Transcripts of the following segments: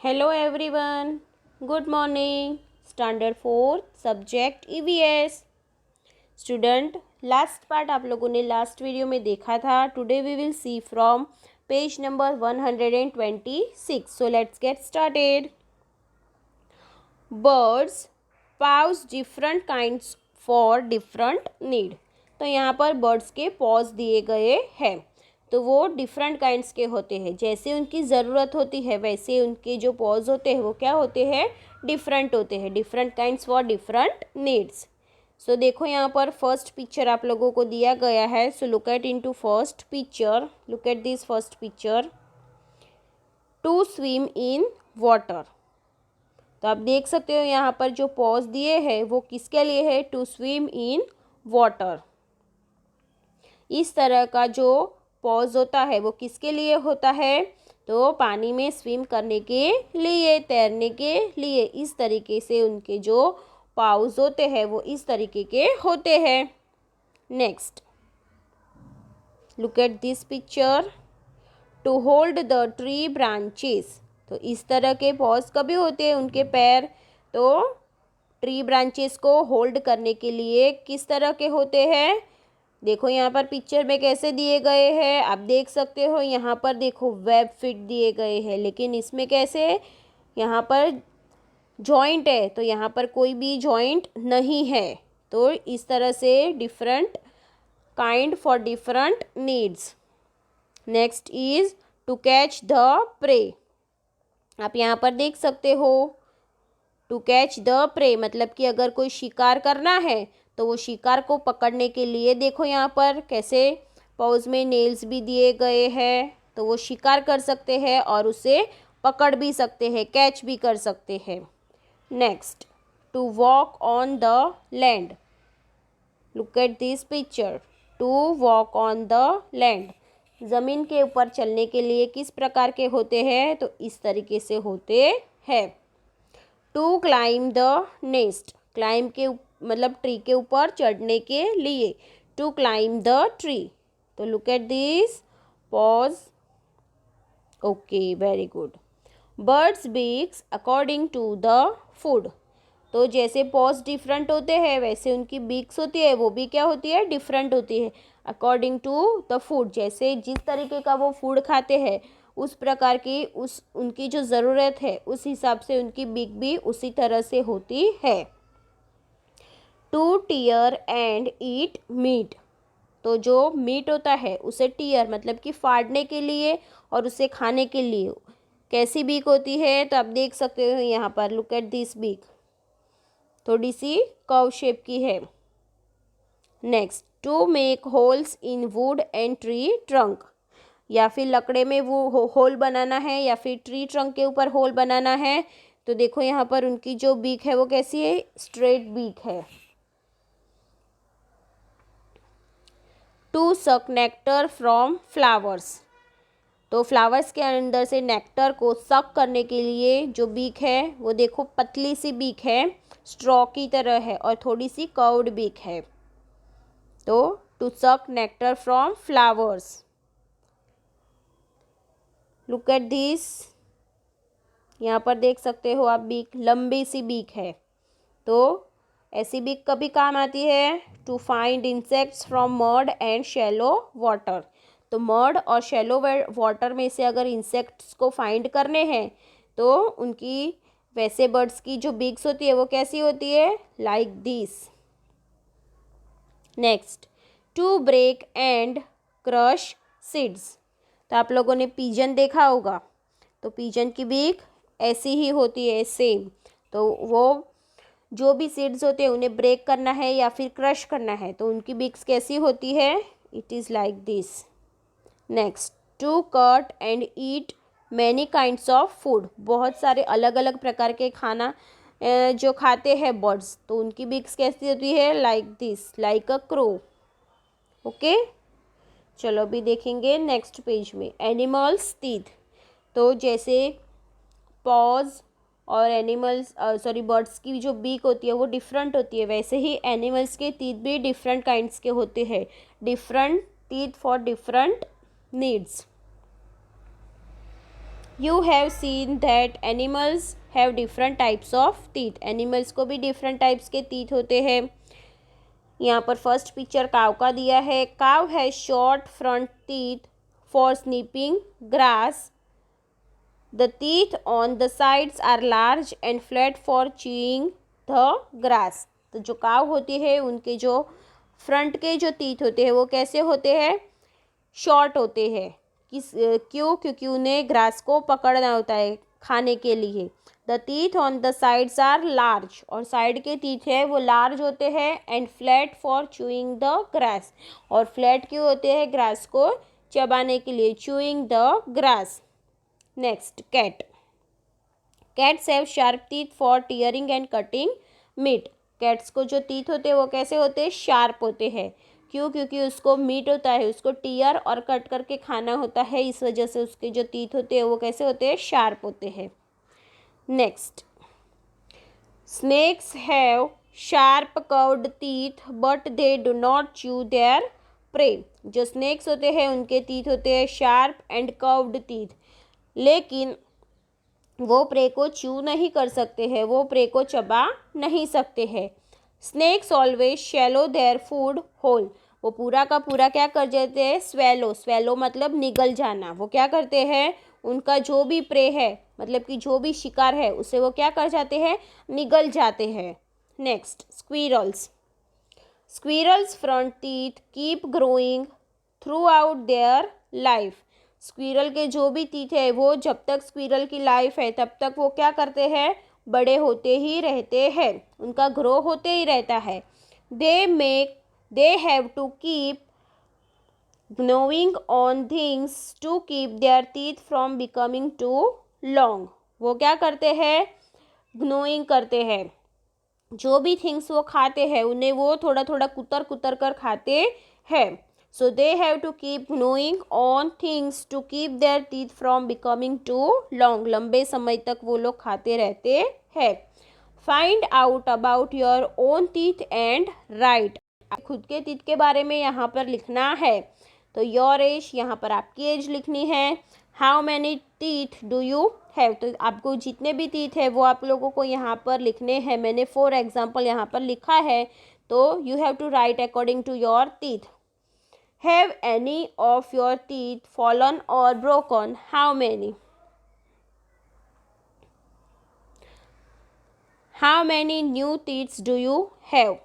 Hello everyone. Good morning. Standard 4 subject EVS. Student last part आप लोगों ने last video में देखा था. Today we will see from page number 126. So let's get started. Birds पाउस different kinds for different need. तो यहाँ पर बर्ड्स के पॉज दिए गए हैं. तो वो डिफरेंट काइंड्स के होते हैं. जैसे उनकी ज़रूरत होती है वैसे उनके जो पॉज होते हैं वो क्या होते हैं, डिफरेंट होते हैं. Different kinds for different needs. So देखो यहाँ पर फर्स्ट पिक्चर आप लोगों को दिया गया है. So look at into first picture. Look at this first picture. To swim in water. तो आप देख सकते हो यहाँ पर जो पॉज दिए हैं वो किसके लिए है, टू स्विम इन वाटर. इस तरह का जो पॉज होता है वो किसके लिए होता है, तो पानी में स्विम करने के लिए, तैरने के लिए. इस तरीके से उनके जो पाउज होते हैं वो इस तरीके के होते हैं. Next look at this picture. To hold the tree branches. तो इस तरह के पॉज कभी होते हैं, उनके पैर तो ट्री ब्रांचेस को होल्ड करने के लिए किस तरह के होते हैं. देखो यहाँ पर पिक्चर में कैसे दिए गए हैं, आप देख सकते हो. यहाँ पर देखो वेब फिट दिए गए हैं, लेकिन इसमें कैसे, यहाँ पर जॉइंट है तो यहाँ पर कोई भी जॉइंट नहीं है. तो इस तरह से different kind for different needs. Next is to catch the prey. आप यहाँ पर देख सकते हो टू कैच द प्रे मतलब कि अगर कोई शिकार करना है तो वो शिकार को पकड़ने के लिए, देखो यहाँ पर कैसे पॉज में नेल्स भी दिए गए हैं. तो वो शिकार कर सकते हैं और उसे पकड़ भी सकते हैं, कैच भी कर सकते हैं. Next to walk on the land. Look at this picture. To walk on the land. ज़मीन के ऊपर चलने के लिए किस प्रकार के होते हैं, तो इस तरीके से होते हैं. To climb the nest. Climb के मतलब ट्री के ऊपर चढ़ने के लिए. To climb the tree. तो look at this paws. Okay, very good. Birds beaks according to the food. तो जैसे पॉज डिफरेंट होते हैं वैसे उनकी बीक्स होती है वो भी क्या होती है, डिफरेंट होती है. अकॉर्डिंग टू द फूड, जैसे जिस तरीके का वो फूड खाते हैं उस प्रकार की उनकी जो ज़रूरत है उस हिसाब से उनकी बीक भी उसी तरह से होती है. To tear and eat meat. तो जो मीट होता है उसे टीयर मतलब कि फाड़ने के लिए और उसे खाने के लिए कैसी बीक होती है, तो आप देख सकते हो यहाँ पर. लुक एट दिस बीक, थोड़ी सी कर्व शेप की है. Next to make holes in wood and tree trunk. या फिर लकड़े में वो होल बनाना है या फिर ट्री ट्रंक के ऊपर होल बनाना है. तो देखो यहाँ पर उनकी जो बीक है वो कैसी है, स्ट्रेट बीक है. To suck nectar from flowers. तो फ्लावर्स के अंदर से नेक्टर को सक करने के लिए जो बीक है वो देखो पतली सी बीक है, स्ट्रॉ की तरह है और थोड़ी सी कर्व्ड बीक है. तो to suck nectar from flowers. Look at this. यहाँ पर देख सकते हो आप बीक, लंबी सी बीक है. तो ऐसी बीक कभी काम आती है to find insects from mud and shallow water. तो मड और शैलो वाटर में से अगर इंसेक्ट्स को फाइंड करने हैं तो उनकी वैसे बर्ड्स की जो बीक्स होती है वो कैसी होती है, like this. Next to break and crush seeds. तो आप लोगों ने पीजन देखा होगा, तो पीजन की बीक ऐसी ही होती है, सेम. तो वो जो भी सीड्स होते हैं उन्हें ब्रेक करना है या फिर क्रश करना है तो उनकी बीक्स कैसी होती है, it is like this. Next to cut and eat many kinds of food. बहुत सारे अलग अलग प्रकार के खाना जो खाते हैं बर्ड्स, तो उनकी बीक्स कैसी होती है, like this, like a crow. Okay, चलो अभी देखेंगे नेक्स्ट पेज में एनिमल्स टीथ. तो जैसे पॉज और एनिमल्स बर्ड्स की जो बीक होती है वो डिफरेंट होती है, वैसे ही एनिमल्स के टीथ भी डिफरेंट काइंड्स के होते हैं. Different teeth for different needs. You have seen that animals have different types of teeth, animals को भी डिफरेंट टाइप्स के टीथ होते हैं। यहाँ पर फर्स्ट पिक्चर काव का दिया है। Cow has short front teeth for snipping grass, the teeth on the sides are large and flat for chewing the grass. तो जो काव होती है उनके जो फ्रंट के जो टीथ होते हैं वो कैसे होते हैं, शॉर्ट होते हैं। क्यों, क्योंकि उन्हें ग्रास को पकड़ना होता है खाने के लिए। The teeth on the sides are large, और साइड के टीथ है वो लार्ज होते हैं। And flat for chewing the grass, और फ्लैट क्यों होते हैं, ग्रास को चबाने के लिए, chewing the grass. Next, cat. Cats have sharp teeth for tearing and cutting meat. Cats को जो टीथ होते हैं वो कैसे होते हैं, शार्प होते हैं। क्यों, क्योंकि उसको मीट होता है, उसको टीयर और कट करके खाना होता है, इस वजह से उसके जो टीथ होते हैं वो कैसे होते हैं, शार्प होते हैं। Next, snakes have sharp curved teeth but they do not chew their prey. जो स्नेक्स होते हैं उनके टीथ होते हैं शार्प एंड कर्व्ड टीथ, लेकिन वो प्रे को च्यू नहीं कर सकते हैं, वो प्रे को चबा नहीं सकते हैं। Snakes always swallow their food whole. वो पूरा का पूरा क्या कर देते हैं, स्वेलो। स्वेलो मतलब निगल जाना। वो क्या करते हैं, उनका जो भी प्रे है, मतलब कि जो भी शिकार है, उसे वो क्या कर जाते हैं, निगल जाते हैं। Next, squirrels. Squirrels front teeth keep growing through out their life. Squirrel के जो भी टीथ है वो जब तक स्क्विरल की लाइफ है तब तक वो क्या करते हैं, बड़े होते ही रहते हैं, उनका ग्रो होते ही रहता है। They have to keep gnawing on things to keep their teeth from becoming too long। वो क्या करते हैं, gnawing करते हैं, जो भी थिंग्स वो खाते हैं उन्हें वो थोड़ा थोड़ा कुतर कुतर कर खाते हैं। So they have to keep gnawing on things to keep their teeth from becoming too long। लंबे समय तक वो लोग खाते रहते हैं। Find out about your own teeth and right. खुद के टीथ के बारे में यहाँ पर लिखना है। तो योर एज, यहाँ पर आपकी एज लिखनी है। How many teeth do you have, तो आपको जितने भी टीथ है वो आप लोगों को यहाँ पर लिखने हैं। मैंने फॉर एग्जाम्पल यहाँ पर लिखा है, तो you have to write according to your teeth. Have any of your teeth fallen or broken, how many. How many new teeths do you have,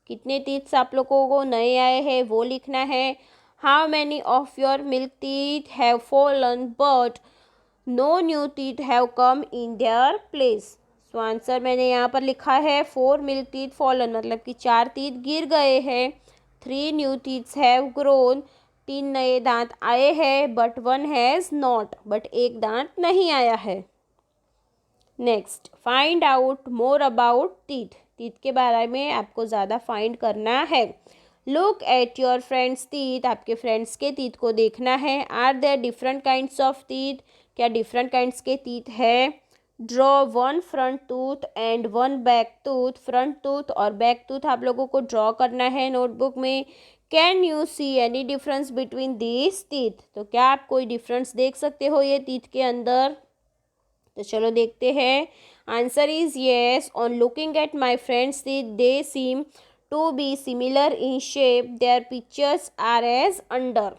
कितने टीथ्स आप लोगों को नए आए हैं वो लिखना है। How many of your milk teeth have fallen but no new teeth have come in their place. So answer मैंने यहाँ पर लिखा है 4 मिल्क टीथ फॉलन, मतलब कि 4 टीथ गिर गए हैं। 3 न्यू टीथ्स हैव ग्रोन, 3 नए दांत आए हैं। बट 1 हैज़ नॉट, बट एक दांत नहीं आया है। Next, find out more about teeth. Teeth के बारे में आपको ज़्यादा फाइंड करना है। Look at your friends teeth, आपके फ्रेंड्स के टीथ को देखना है। Are there different kinds of teeth, क्या डिफरेंट काइंड्स के टीथ है। Draw 1 front tooth and 1 back tooth. Front tooth और बैक टूथ आप लोगों को ड्रॉ करना है नोटबुक में। Can you see any difference between these teeth, तो क्या आप कोई डिफरेंस देख सकते हो ये टीथ के अंदर। तो चलो देखते हैं। Answer is yes. On looking at my friends teeth they seem to be similar in shape, their pictures are as under.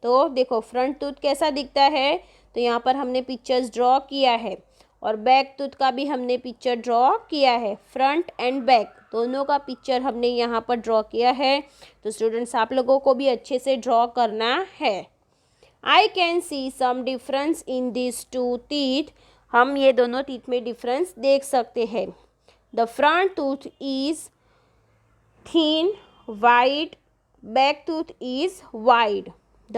तो देखो फ्रंट टूथ कैसा दिखता है, तो यहाँ पर हमने पिक्चर्स ड्रॉ किया है, और बैक टूथ का भी हमने पिक्चर ड्रॉ किया है। फ्रंट एंड बैक दोनों का पिक्चर हमने यहाँ पर ड्रॉ किया है। तो स्टूडेंट्स आप लोगों को भी अच्छे से ड्रॉ करना है। I can see some difference in this two teeth, हम ये दोनों टीथ में डिफरेंस देख सकते हैं। The front tooth is thin wide, back tooth is wide. The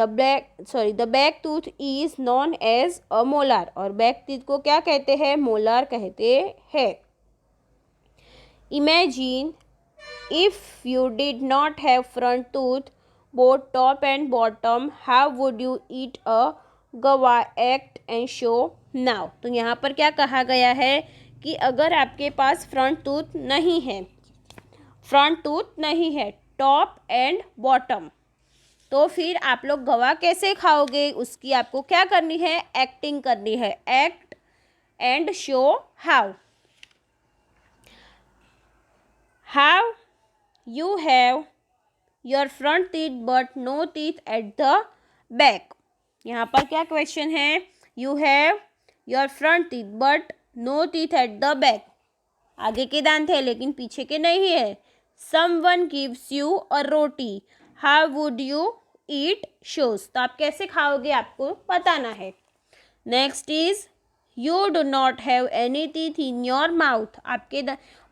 back tooth is known as a molar, और बैक टीथ को क्या कहते हैं, मोलार कहते हैं। Imagine if you did not have front tooth both top and bottom, how would you eat a guava, act and show now. तो यहाँ पर क्या कहा गया है कि अगर आपके पास फ्रंट टूथ नहीं है, टॉप एंड बॉटम, तो फिर आप लोग गवा कैसे खाओगे, उसकी आपको क्या करनी है, एक्टिंग करनी है. Act and show how. How you have your front teeth but no teeth at the back. यहाँ पर क्या क्वेश्चन है, you have your front teeth but no teeth at the back. आगे के दांत है लेकिन पीछे के नहीं है. Someone gives you a roti, how would you eat shows. तो आप कैसे खाओगे आपको बताना है. Next is you do not have any teeth in your mouth. आपके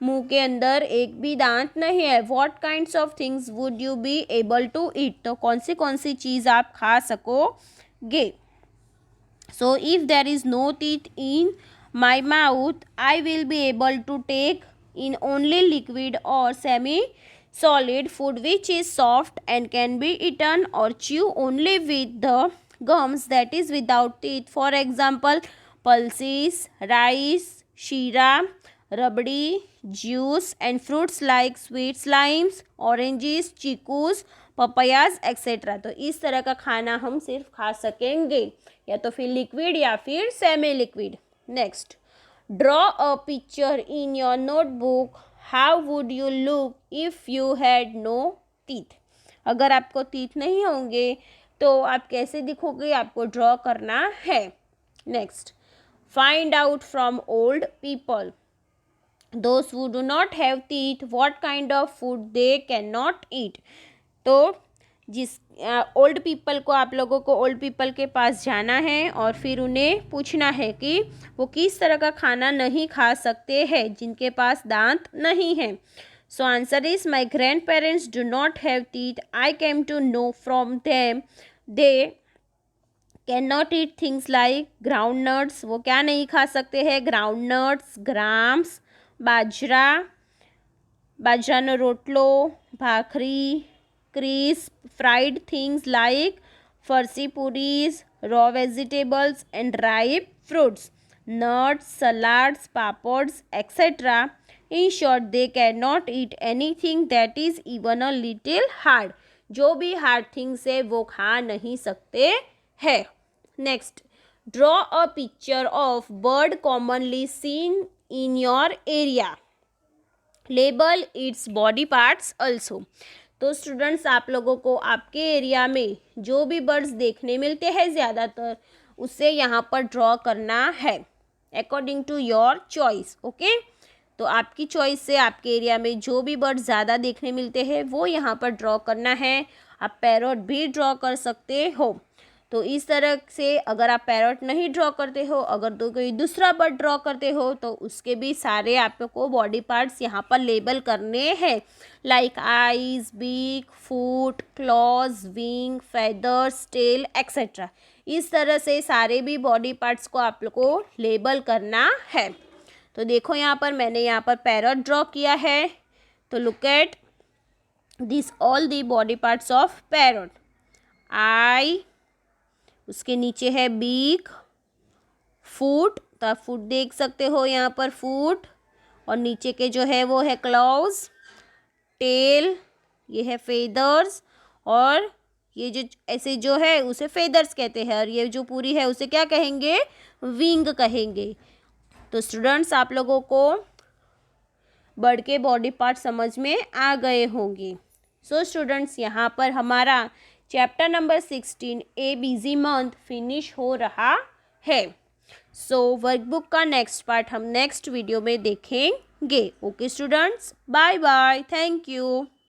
मुंह के अंदर एक भी दांत नहीं है. What kinds of things would you be able to eat. तो कौन सी चीज़ आप खा सकोगे. So if there is no teeth in my mouth I will be able to take in only liquid or semi-solid food which is soft and can be eaten or chew only with the gums that is without teeth. For example, pulses, rice, sheera, rabdi, juice and fruits like sweets, limes, oranges, chicus, papayas etc. तो इस तरह का खाना हम सिर्फ खा सकेंगे, या तो फिर लिक्विड या फिर semi liquid. Next, draw a picture in your notebook. How would you look if you had no teeth. अगर आपको teeth नहीं होंगे तो आप कैसे दिखोगे, आपको ड्रॉ करना है. Next, find out from old people. Those who do not have teeth, what kind of food they cannot eat. तो जिस ओल्ड पीपल को, आप लोगों को ओल्ड पीपल के पास जाना है और फिर उन्हें पूछना है कि वो किस तरह का खाना नहीं खा सकते हैं जिनके पास दांत नहीं है. So answer is my grandparents do not have teeth. I came to know from them they can not eat things like groundnuts. वो क्या नहीं खा सकते हैं, ग्राउंड नट्स, ग्राम्स, बाजराનો રોટલો, ભાખરી, crisp, fried things like farsi puris, raw vegetables and ripe fruits, nuts, salads, papads, etc. In short, they cannot eat anything that is even a little hard. जो भी hard things है वो खा नहीं सकते हैं. Next, draw a picture of bird commonly seen in your area. Label its body parts also. तो students, आप लोगों को आपके एरिया में जो भी बर्ड्स देखने मिलते हैं ज़्यादातर, उसे यहाँ पर ड्रॉ करना है according to your choice. Okay, तो आपकी चॉइस से आपके एरिया में जो भी बर्ड्स ज़्यादा देखने मिलते हैं वो यहाँ पर ड्रॉ करना है. आप पैरट भी ड्रॉ कर सकते हो. तो इस तरह से अगर आप पैरट नहीं ड्रॉ करते हो, अगर तो कोई दूसरा बर्ड ड्रॉ करते हो तो उसके भी सारे आपको बॉडी पार्ट्स यहाँ पर लेबल करने हैं, like eyes, beak, foot, claws, wing, feathers, tail etcetera. इस तरह से सारे भी बॉडी पार्ट्स को आप लोग को लेबल करना है. तो देखो यहाँ पर मैंने यहाँ पर पैरट ड्रॉ किया है. तो look at this all the body parts of parrot. Eye, उसके नीचे है बीक, फुट, तो आप फुट देख सकते हो यहाँ पर फुट, और नीचे के जो है वो है क्लॉज, टेल, ये है फेदर्स, और ये जो ऐसे जो है उसे फेदर्स कहते हैं, और ये जो पूरी है उसे क्या कहेंगे, विंग कहेंगे. तो स्टूडेंट्स, आप लोगों को बर्ड के बॉडी पार्ट समझ में आ गए होंगे. सो स्टूडेंट्स, यहाँ पर हमारा chapter number 16 a busy month finish हो रहा है. सो वर्कबुक का नेक्स्ट पार्ट हम नेक्स्ट वीडियो में देखेंगे. Okay students, bye bye, thank you.